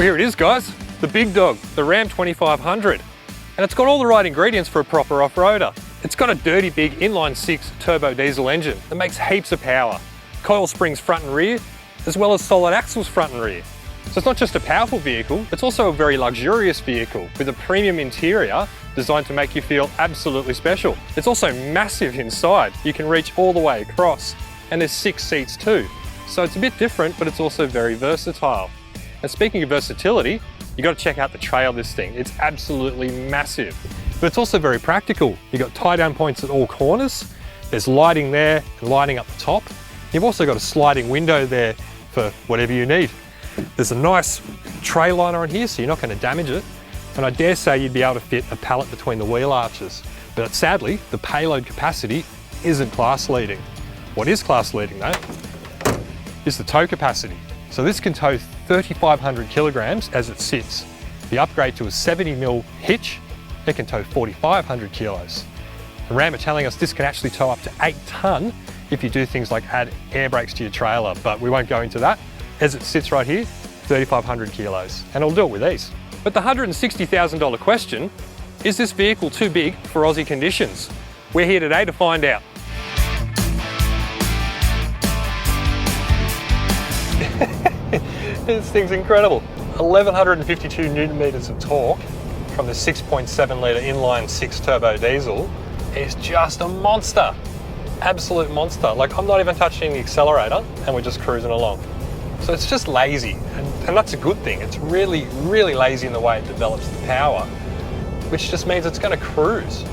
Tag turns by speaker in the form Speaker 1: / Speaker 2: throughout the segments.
Speaker 1: Well, here it is, guys. The big dog, the Ram 2500. And it's got all the right ingredients for a proper off-roader. It's got a dirty big inline-6 turbo diesel engine that makes heaps of power. Coil springs front and rear, as well as solid axles front and rear. So it's not just a powerful vehicle, it's also a very luxurious vehicle with a premium interior designed to make you feel absolutely special. It's also massive inside. You can reach all the way across, and there's 6 seats too. So it's a bit different, but it's also very versatile. And speaking of versatility, you got to check out the tray of this thing. It's absolutely massive, but it's also very practical. You've got tie-down points at all corners. There's lighting there and lighting up the top. You've also got a sliding window there for whatever you need. There's a nice tray liner on here, so you're not going to damage it. And I dare say you'd be able to fit a pallet between the wheel arches. But sadly, the payload capacity isn't class leading. What is class leading though, is the tow capacity. So this can tow 3,500 kilograms as it sits. The upgrade to a 70mm hitch, it can tow 4,500 kilos. The Ram are telling us this can actually tow up to 8 tonne if you do things like add air brakes to your trailer, but we won't go into that. As it sits right here, 3,500 kilos, and it'll do it with ease. But the $160,000 question, is this vehicle too big for Aussie conditions? We're here today to find out. This thing's incredible. 1,152 Newton meters of torque from the 6.7 litre inline-6 turbo diesel is just a monster. Absolute monster. Like, I'm not even touching the accelerator and we're just cruising along. So it's just lazy, and that's a good thing. It's really, really lazy in the way it develops the power, which just means it's going to cruise.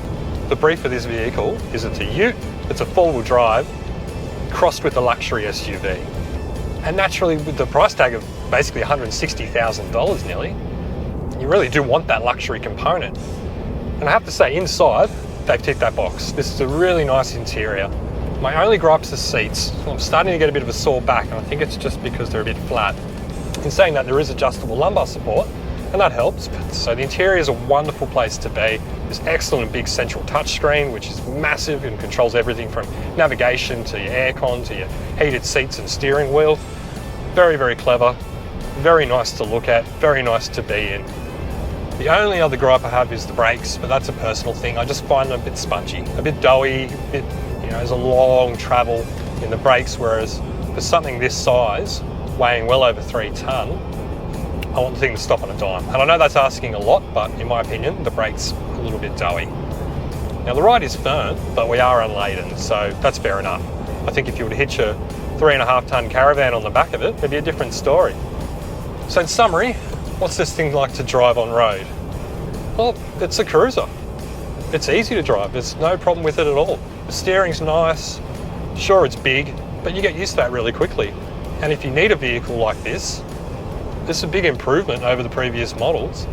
Speaker 1: The brief for this vehicle is it's a ute, it's a four-wheel drive, crossed with a luxury SUV. And naturally, with the price tag of basically $160,000 nearly, you really do want that luxury component. And I have to say, inside, they've ticked that box. This is a really nice interior. My only gripe is the seats. I'm starting to get a bit of a sore back, and I think it's just because they're a bit flat. In saying that, there is adjustable lumbar support, and that helps. So the interior is a wonderful place to be. There's excellent big central touchscreen, which is massive and controls everything from navigation to your aircon to your heated seats and steering wheel. Very, very clever, very nice to look at, very nice to be in. The only other gripe I have is the brakes, but that's a personal thing. I just find them a bit spongy, a bit doughy, a bit, there's a long travel in the brakes, whereas for something this size, weighing well over 3 tonne, I want the thing to stop on a dime. And I know that's asking a lot, but in my opinion, the brake's a little bit doughy. Now the ride is firm, but we are unladen, so that's fair enough. I think if you were to hitch a 3.5 tonne caravan on the back of it, it'd be a different story. So in summary, what's this thing like to drive on road? Well, it's a cruiser. It's easy to drive, there's no problem with it at all. The steering's nice, sure it's big, but you get used to that really quickly. And if you need a vehicle like this is a big improvement over the previous models.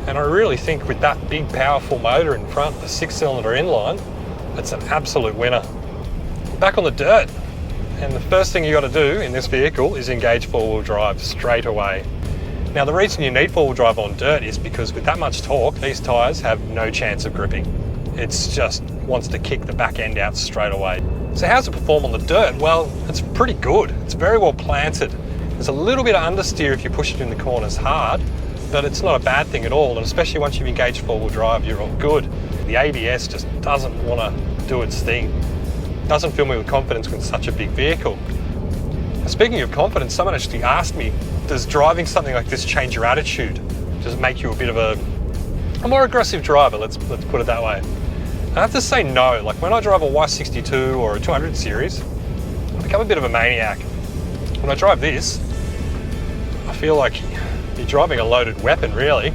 Speaker 1: And I really think with that big powerful motor in front, the 6-cylinder inline, it's an absolute winner. Back on the dirt. And the first thing you got to do in this vehicle is engage four-wheel drive straight away. Now the reason you need four-wheel drive on dirt is because with that much torque, these tyres have no chance of gripping. It's just wants to kick the back end out straight away. So how's it perform on the dirt? Well, it's pretty good. It's very well planted. There's a little bit of understeer if you push it in the corners hard, but it's not a bad thing at all. And especially once you've engaged four-wheel drive, you're all good. The ABS just doesn't want to do its thing. Doesn't fill me with confidence with such a big vehicle. Speaking of confidence, someone actually asked me, does driving something like this change your attitude? Does it make you a bit of a more aggressive driver? Let's put it that way. I have to say no. Like when I drive a Y62 or a 200 series, I become a bit of a maniac. When I drive this, I feel like you're driving a loaded weapon, really.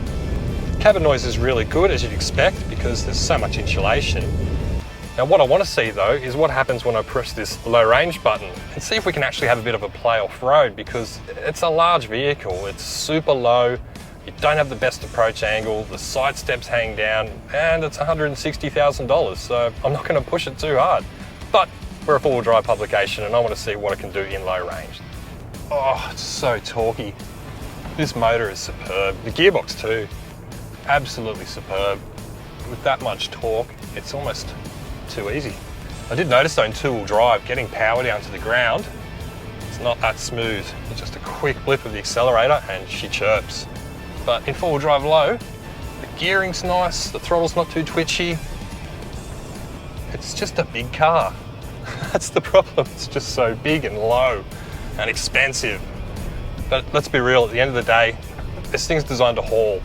Speaker 1: Cabin noise is really good, as you'd expect, because there's so much insulation. Now what I want to see though is what happens when I press this low range button and see if we can actually have a bit of a play off road, because it's a large vehicle, it's super low, you don't have the best approach angle, the side steps hang down, and it's $160,000, so I'm not going to push it too hard. But we're a four-wheel drive publication and I want to see what it can do in low range. Oh, it's so torquey. This motor is superb. The gearbox too, absolutely superb. With that much torque, it's almost too easy. I did notice though in two-wheel drive, getting power down to the ground, it's not that smooth. It's just a quick blip of the accelerator and she chirps. But in four-wheel drive low, the gearing's nice, the throttle's not too twitchy. It's just a big car. That's the problem. It's just so big and low and expensive. But let's be real, at the end of the day, this thing's designed to haul.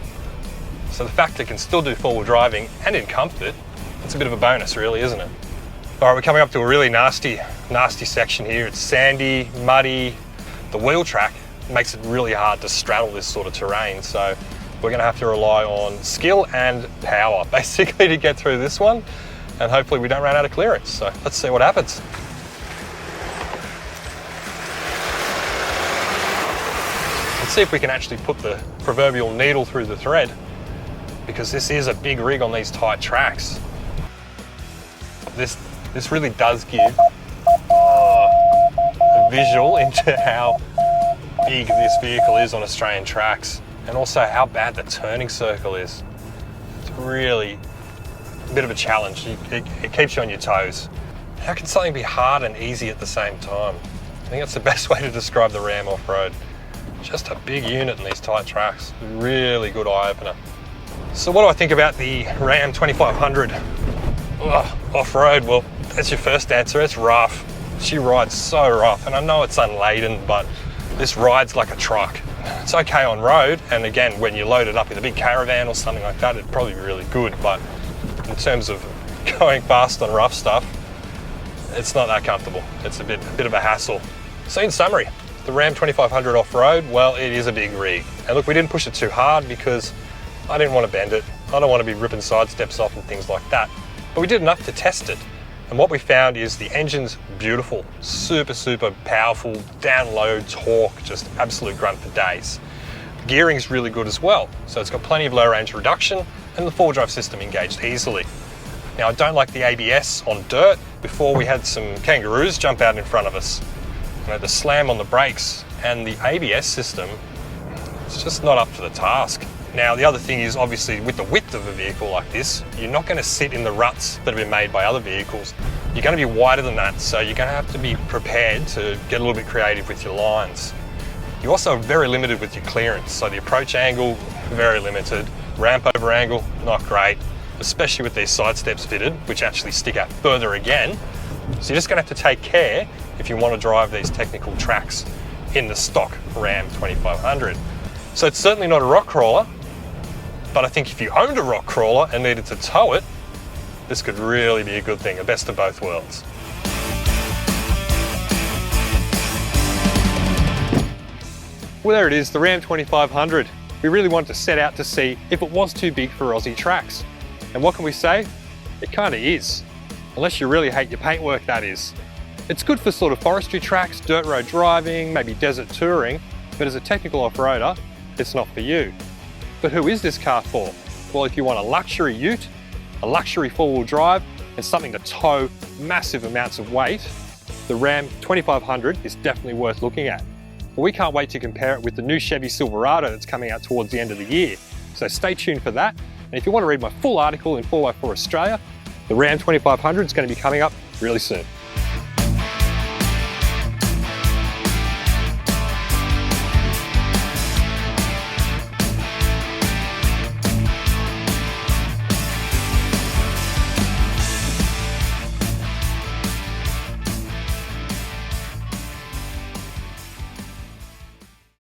Speaker 1: So the fact it can still do four-wheel driving and in comfort, it's a bit of a bonus really, isn't it? All right, we're coming up to a really nasty section here. It's sandy, muddy. The wheel track makes it really hard to straddle this sort of terrain. So we're gonna have to rely on skill and power basically to get through this one. And hopefully we don't run out of clearance. So let's see what happens. Let's see if we can actually put the proverbial needle through the thread, because this is a big rig on these tight tracks. This really does give a visual into how big this vehicle is on Australian tracks, and also how bad the turning circle is. It's really a bit of a challenge. It keeps you on your toes. How can something be hard and easy at the same time? I think that's the best way to describe the Ram off-road. Just a big unit in these tight tracks. Really good eye-opener. So what do I think about the Ram 2500 off-road? Well, that's your first answer. It's rough. She rides so rough, and I know it's unladen, but this rides like a truck. It's okay on road, and again, when you load it up in a big caravan or something like that, it'd probably be really good, but in terms of going fast on rough stuff, it's not that comfortable. It's a bit of a hassle. So in summary, the Ram 2500 off-road, well, it is a big rig. And look, we didn't push it too hard because I didn't want to bend it. I don't want to be ripping side steps off and things like that. But we did enough to test it. And what we found is the engine's beautiful, super powerful, down low torque, just absolute grunt for days. The gearing's really good as well. So it's got plenty of low range reduction, and the four-wheel drive system engaged easily. Now, I don't like the ABS on dirt. Before, we had some kangaroos jump out in front of us. You know, the slam on the brakes and the ABS system, it's just not up to the task. Now, the other thing is, obviously, with the width of a vehicle like this, you're not going to sit in the ruts that have been made by other vehicles. You're going to be wider than that, so you're going to have to be prepared to get a little bit creative with your lines. You're also very limited with your clearance, so the approach angle, very limited. Ramp over angle, not great, especially with these side steps fitted, which actually stick out further again. So you're just going to have to take care if you want to drive these technical tracks in the stock Ram 2500. So it's certainly not a rock crawler, but I think if you owned a rock crawler and needed to tow it, this could really be a good thing, a best of both worlds. Well, there it is, the Ram 2500. We really wanted to set out to see if it was too big for Aussie tracks. And what can we say? It kind of is. Unless you really hate your paintwork, that is. It's good for sort of forestry tracks, dirt road driving, maybe desert touring, but as a technical off-roader, it's not for you. But who is this car for? Well, if you want a luxury ute, a luxury four-wheel drive, and something to tow massive amounts of weight, the Ram 2500 is definitely worth looking at. But we can't wait to compare it with the new Chevy Silverado that's coming out towards the end of the year. So stay tuned for that. And if you want to read my full article in 4x4 Australia, the Ram 2500 is going to be coming up really soon.